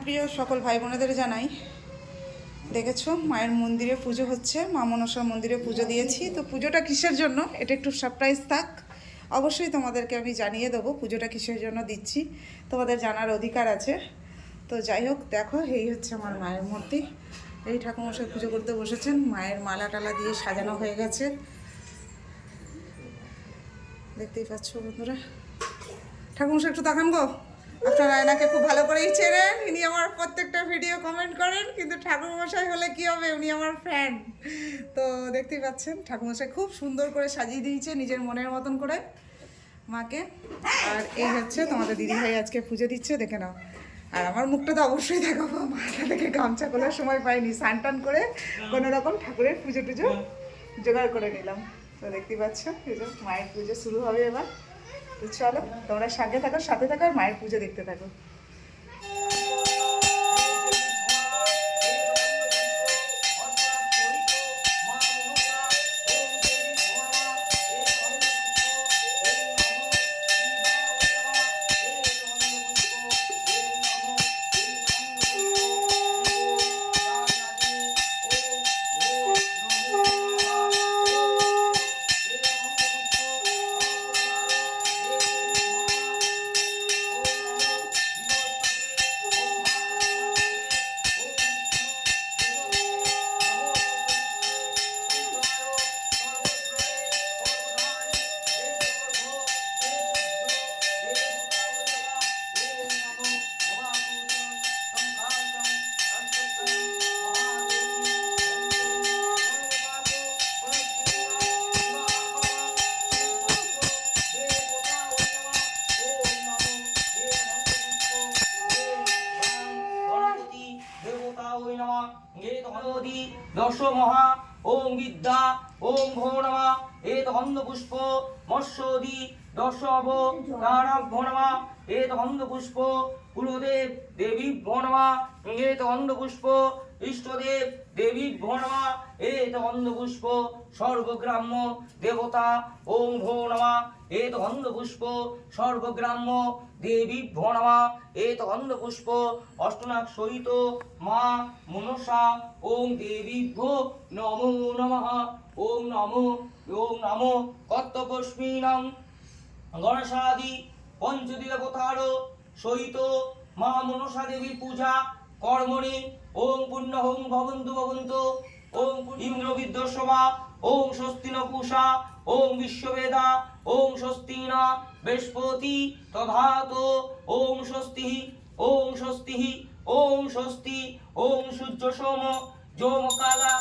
প্রিয় সকল ভাই বোনেদের জানাই, দেখেছো মায়ের মন্দিরে পুজো হচ্ছে, মা মনসার মন্দিরে পুজো দিয়েছি। তো পুজোটা কিসের জন্য এটা একটু সারপ্রাইজ থাক, অবশ্যই তোমাদেরকে আমি জানিয়ে দেবো পুজোটা কিসের জন্য দিচ্ছি, তোমাদের জানার অধিকার আছে। তো যাই হোক, দেখো এই হচ্ছে আমার মায়ের মূর্তি। এই ঠাকুরমশাই পুজো করতে বসেছেন, মায়ের মালা টালা দিয়ে সাজানো হয়ে গেছে, দেখতেই পাচ্ছ বন্ধুরা। ঠাকুরমশাই একটু তাকান গো, আপনারা এনাকে খুব ভালো করেই চেনেন, ইনি আমার প্রত্যেকটা ভিডিও কমেন্ট করেন, কিন্তু ঠাকুরমশাই হলে কি হবে, উনি আমার ফ্যান। তো দেখতেই পাচ্ছেন ঠাকুরমশাই খুব সুন্দর করে সাজিয়ে দিয়েছে নিজের মনের মতন করে মাকে। আর এই হচ্ছে তোমাদের দিদিভাই আজকে পুজো দিচ্ছে, দেখে নাও। আর আমার মুখটা তো অবশ্যই দেখাবো, মাথা থেকে গামছা খোলার সময় পাইনি, স্নান টান করে কোনো রকম ঠাকুরের পুজো টুজো জোগাড় করে নিলাম। তো দেখতেই পাচ্ছ মায়ের পুজো শুরু হবে এবার। তো চলো তোমরা সাথে থাকো আর মায়ের পুজো দেখতে থাকো। দশ মহা ওম বিদ্যা ওম ভো নমঃ এত গন্ধ পুষ্প মৎস্যদি দশ অব কারাভ্য নমঃ এত গন্ধ পুষ্প কুলদেব দেবী ভো নমঃ এত গন্ধ পুষ্প ইষ্টদেব দেবী ভো নমঃ এত গন্ধ পুষ্প সর্বগ্রাম্য দেবতা ওম ভো নমঃ এত গন্ধ পুষ্প সর্বগ্রাম্য দেবী ভো নমঃ এত গন্ধ পুষ্প অষ্টনাগ সহিত মা মনসা ওম দেবী ভো নমো নমঃ ওম নমো কর্তব্যস্মিনাং গণেশাদি পঞ্চদেবতার সহিত মা মনসা দেবীর পূজা কর্মণি ওম পুণ্যহং ভবন্তু ভবন্তু ওম ইন্দ্র বিদ্যস্বা ওম স্বস্তিন পুষা ওম বিশ্ববেদা ওম স্বস্তিনা বৃহস্পতি তথাত ওম স্বস্তি ওম স্বস্তি ওম স্বস্তি ওম সূর্য সোম যোমকালা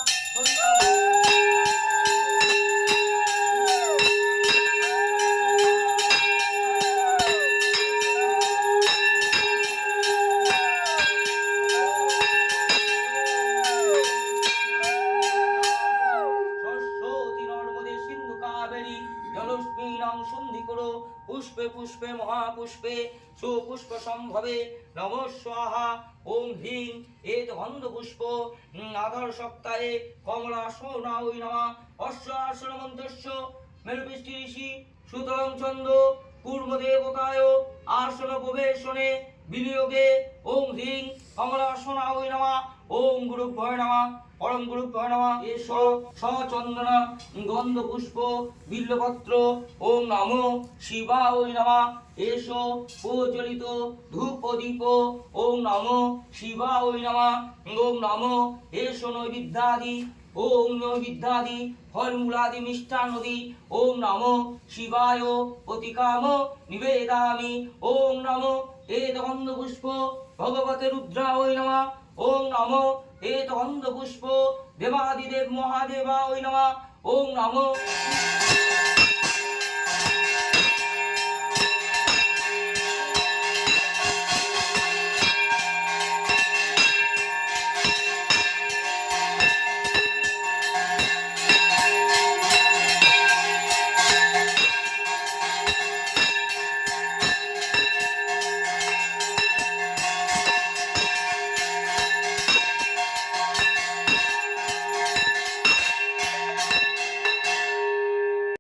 পুষ্পে পুষ্পে মহাপুষ্পে সুপুষ্প সম্ভবে নমঃ স্বাহা ওম হ্রিং এত গন্ধ পুষ্প আধার সপ্তাহে কমলা সোনা ওই নমঃ অশ্ব আসন মন্ত্রস্য মেরুপৃষ্টি ঋষি সুতরং চন্দ্র পূর্ব দেবতায় আসন প্রবেশনে বিনিয়োগে ওম হ্রিং কমলা সোনা ওই নমঃ ওম গুরুভ্যয় নমঃ পরম গুরুভ্যয় নমঃ এষ সচন্দন গন্ধ পুষ্প বিল্লপত্র ওম নমো শিবায় নমঃ এষ প্রজ্বলিত ধূপ দীপ ওম নমো শিবায় নমঃ ওম নমো এষ নৈবিদ্যাদি ওম নৈবিদ্যাদি ফলমূলাদি মিষ্টান্নদি ওম নমো শিবায় প্রতিকাম নিবেদামি ওম নমো এত গন্ধ পুষ্প ভগবতে রুদ্রায় নমঃ ওম নমো এত গন্ধ পুষ্প দেবাদিদেব মহাদেবায় নমঃ ওম নমো